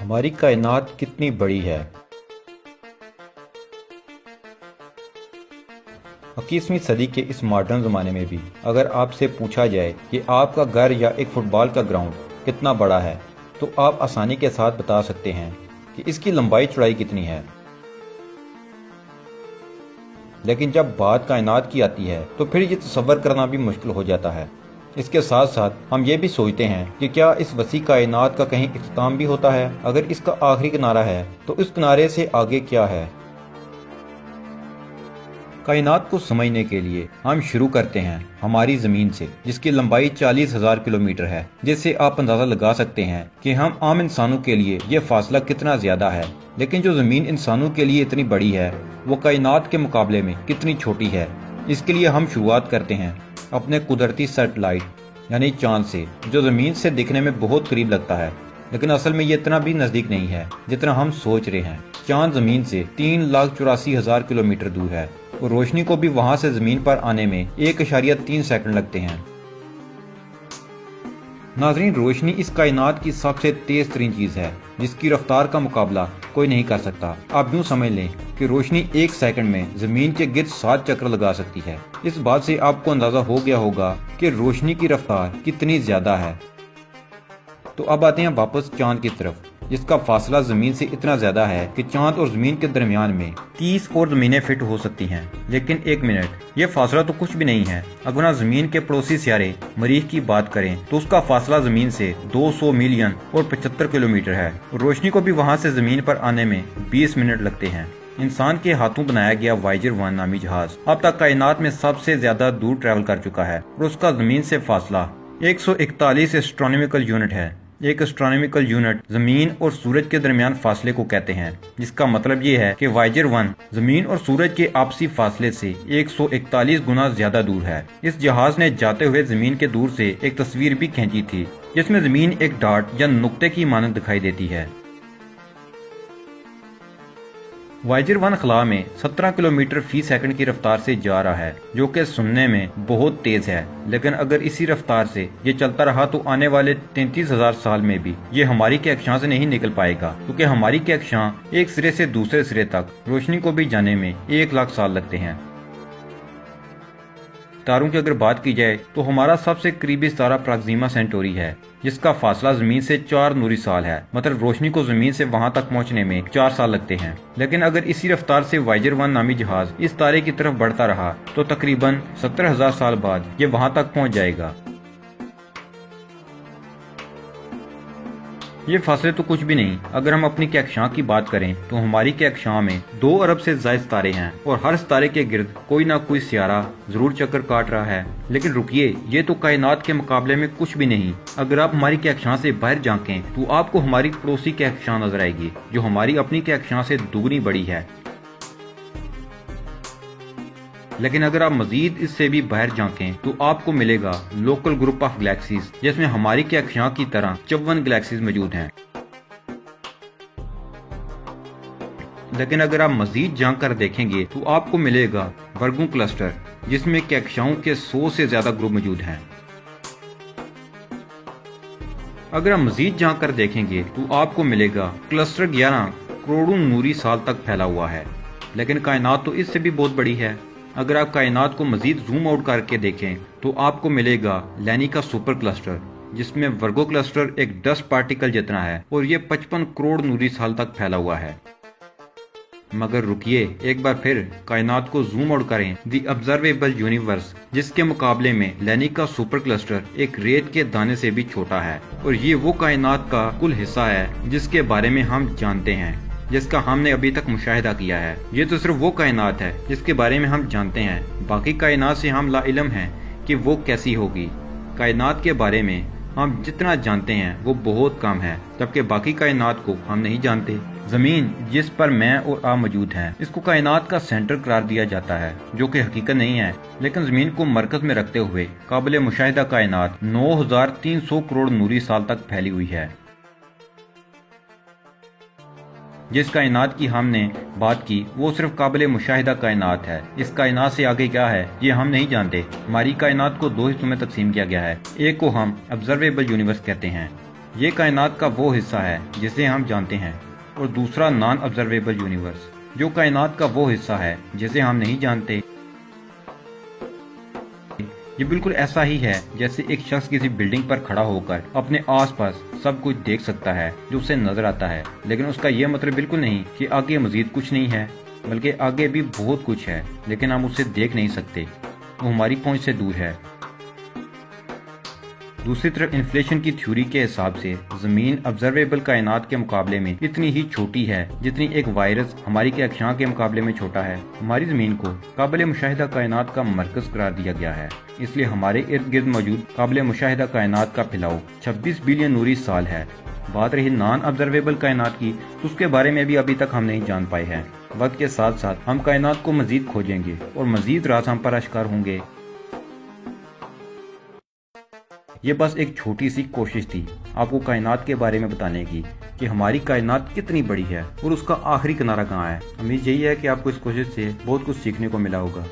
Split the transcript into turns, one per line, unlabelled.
हमारी कायनात कितनी बड़ी है। 21वीं सदी के इस मॉडर्न ज़माने में भी अगर आपसे पूछा जाए कि आपका घर या एक फुटबॉल का ग्राउंड कितना बड़ा है, तो आप आसानी के साथ बता सकते हैं कि इसकी लंबाई चौड़ाई कितनी है। लेकिन जब बात कायनात की आती है तो फिर ये तसव्वुर करना भी मुश्किल हो जाता है। इसके साथ साथ हम ये भी सोचते हैं कि क्या इस वसी कायनात का कहीं इख्तिताम भी होता है। अगर इसका आखिरी किनारा है तो इस किनारे से आगे क्या है। कायनात को समझने के लिए हम शुरू करते हैं हमारी ज़मीन से, जिसकी लंबाई 40,000 किलोमीटर है, जिससे आप अंदाज़ा लगा सकते हैं कि हम आम इंसानों के लिए ये फासला कितना ज़्यादा है। लेकिन जो ज़मीन इंसानों के लिए इतनी बड़ी है वो कायनात के मुकाबले में कितनी छोटी है। इसके लिए हम शुरुआत करते हैं अपने कुदरती सैटेलाइट यानी चांद से, जो ज़मीन से दिखने में बहुत करीब लगता है, लेकिन असल में ये इतना भी नज़दीक नहीं है जितना हम सोच रहे हैं। चांद ज़मीन से 3,84,000 किलोमीटर दूर है और रोशनी को भी वहां से ज़मीन पर आने में 1.3 सेकंड लगते हैं। नाज़रीन, रोशनी इस कायनात की सबसे तेज तरीन चीज़ है जिसकी रफ्तार का मुकाबला कोई नहीं कर सकता। आप यूँ समझ लें कि रोशनी 1 सेकंड में ज़मीन के गिर्द 7 चक्कर लगा सकती है। इस बात से आपको अंदाज़ा हो गया होगा कि रोशनी की रफ्तार कितनी ज़्यादा है। तो अब आते हैं वापस चांद की तरफ, जिसका फासला ज़मीन से इतना ज़्यादा है कि चांद और ज़मीन के दरमियान में 30 और ज़मीनें फिट हो सकती हैं। लेकिन एक मिनट, ये फासला तो कुछ भी नहीं है। अगर हम ज़मीन के पड़ोसी सियारे मरीख की बात करें तो उसका फासला ज़मीन से 200 मिलियन और 75 किलोमीटर है। रोशनी को भी वहाँ से ज़मीन पर आने में 20 मिनट लगते हैं। इंसान के हाथों बनाया गया वायेजर 1 नामी जहाज अब तक कायनात में सबसे ज्यादा दूर ट्रैवल कर चुका है और उसका ज़मीन से फासला 141 एस्ट्रोनॉमिकल यूनिट है। एक एस्ट्रोनॉमिकल यूनिट ज़मीन और सूरज के दरमियान फासले को कहते हैं, जिसका मतलब ये है कि वायेजर 1 ज़मीन और सूरज के आपसी फासले से 141 गुना ज्यादा दूर है। इस जहाज ने जाते हुए ज़मीन के दूर से एक तस्वीर भी खींची थी, जिसमें ज़मीन एक डॉट या नुक्ते की मानद दिखाई देती है। वायेजर 1 खला में 17 किलोमीटर फी सेकंड की रफ्तार से जा रहा है, जो कि सुनने में बहुत तेज है। लेकिन अगर इसी रफ्तार से ये चलता रहा तो आने वाले 33,000 साल में भी ये हमारी कहकशां से नहीं निकल पाएगा, क्योंकि हमारी कहकशां एक सिरे से दूसरे सिरे तक रोशनी को भी जाने में 1 लाख साल लगते हैं। तारों की अगर बात की जाए तो हमारा सबसे करीबी तारा प्रोक्सिमा सेंटोरी है, जिसका फासला ज़मीन से 4 नूरी साल है। मतलब रोशनी को ज़मीन से वहां तक पहुंचने में 4 साल लगते हैं। लेकिन अगर इसी रफ्तार से वायेजर 1 नामी जहाज इस तारे की तरफ बढ़ता रहा तो तकरीबन 70,000 साल बाद ये वहां तक पहुंच जाएगा। ये फासले तो कुछ भी नहीं। अगर हम अपनी कहकशां की बात करें तो हमारी कहकशां में 2 अरब से ज़ायद तारे हैं और हर तारे के गिर्द कोई ना कोई सियारा जरूर चक्कर काट रहा है। लेकिन रुकिए, ये तो कायनात के मुकाबले में कुछ भी नहीं। अगर आप हमारी कहकशां से बाहर झांकें तो आपको हमारी पड़ोसी कहकशां नजर आएगी, जो हमारी अपनी कहकशां से दुगनी बड़ी है। लेकिन अगर आप मजीद इससे भी बाहर झांकें तो आपको मिलेगा लोकल ग्रुप ऑफ गैलेक्सीज, जिसमें हमारी कहकशां की तरह 54 गैलेक्सीज मौजूद हैं। लेकिन अगर आप मजीद झांक कर देखेंगे तो आपको मिलेगा वर्गो क्लस्टर, जिसमें कहकशाओं के 100 से ज्यादा ग्रुप मौजूद हैं। अगर आप मजीद झांक कर देखेंगे तो आपको मिलेगा क्लस्टर 11 करोड़ों नूरी साल तक फैला हुआ है। लेकिन कायनात तो इससे भी बहुत बड़ी है। अगर आप कायनात को मजीद जूम आउट करके देखें तो आपको मिलेगा लैनी का सुपर क्लस्टर, जिसमें वर्गो क्लस्टर एक डस्ट पार्टिकल जितना है और ये 55 करोड़ नूरी साल तक फैला हुआ है। मगर रुकिए, एक बार फिर कायनात को जूम आउट करें दी ऑब्जर्वेबल यूनिवर्स, जिसके मुकाबले में लैनी का सुपर क्लस्टर एक रेत के दाने से भी छोटा है और ये वो कायनात का कुल हिस्सा है जिसके बारे में हम जानते हैं, जिसका हमने अभी तक मुशाहिदा किया है। ये तो सिर्फ वो कायनात है जिसके बारे में हम जानते हैं। बाकी कायनात से हम लाइलम हैं कि वो कैसी होगी। कायनात के बारे में हम जितना जानते हैं वो बहुत कम है, जबकि बाकी कायनात को हम नहीं जानते। ज़मीन, जिस पर मैं और आप मौजूद हैं, इसको कायनात का सेंटर करार दिया जाता है, जो कि हकीकत नहीं है। लेकिन ज़मीन को मरकज में रखते हुए काबिल मुशाहिदा कायनात 9,300 करोड़ नूरी साल तक फैली हुई है। जिस कायनात की हमने बात की वो सिर्फ काबिल मुशाहिदा कायनात है। इस कायनात से आगे क्या है ये हम नहीं जानते। हमारी कायनात को 2 हिस्सों में तकसीम किया गया है। एक को हम ऑब्जर्वेबल यूनिवर्स कहते हैं, ये कायनात का वो हिस्सा है जिसे हम जानते हैं, और दूसरा नॉन ऑब्जर्वेबल यूनिवर्स, जो कायनात का वो हिस्सा है जिसे हम नहीं जानते। ये बिल्कुल ऐसा ही है जैसे एक शख्स किसी बिल्डिंग पर खड़ा होकर अपने आसपास सब कुछ देख सकता है जो उसे नजर आता है, लेकिन उसका यह मतलब बिल्कुल नहीं कि आगे मजीद कुछ नहीं है, बल्कि आगे भी बहुत कुछ है, लेकिन हम उसे देख नहीं सकते, वो हमारी पहुंच से दूर है। दूसरी तरफ इन्फ्लेशन की थ्योरी के हिसाब से जमीन ऑब्जर्वेबल कायनात के मुकाबले में इतनी ही छोटी है जितनी एक वायरस हमारी कक्षां के मुकाबले में छोटा है। हमारी जमीन को काबिल मुशाहिदा कायनात का मरकज करार दिया गया है, इसलिए हमारे इर्द गिर्द मौजूद काबिल मुशाहिदा कायनात का फैलाव 26 बिलियन नूरी साल है। बात रही नॉन ऑब्जर्वेबल कायनात की, तो उसके बारे में भी अभी तक हम नहीं जान पाए हैं। वक्त के साथ साथ हम कायनात को मजीद खोजेंगे और मजीद राज हम पर आश्कार होंगे। ये बस एक छोटी सी कोशिश थी आपको कायनात के बारे में बताने की कि हमारी कायनात कितनी बड़ी है और उसका आखिरी किनारा कहाँ है। उम्मीद यही है कि आपको इस कोशिश से बहुत कुछ सीखने को मिला होगा।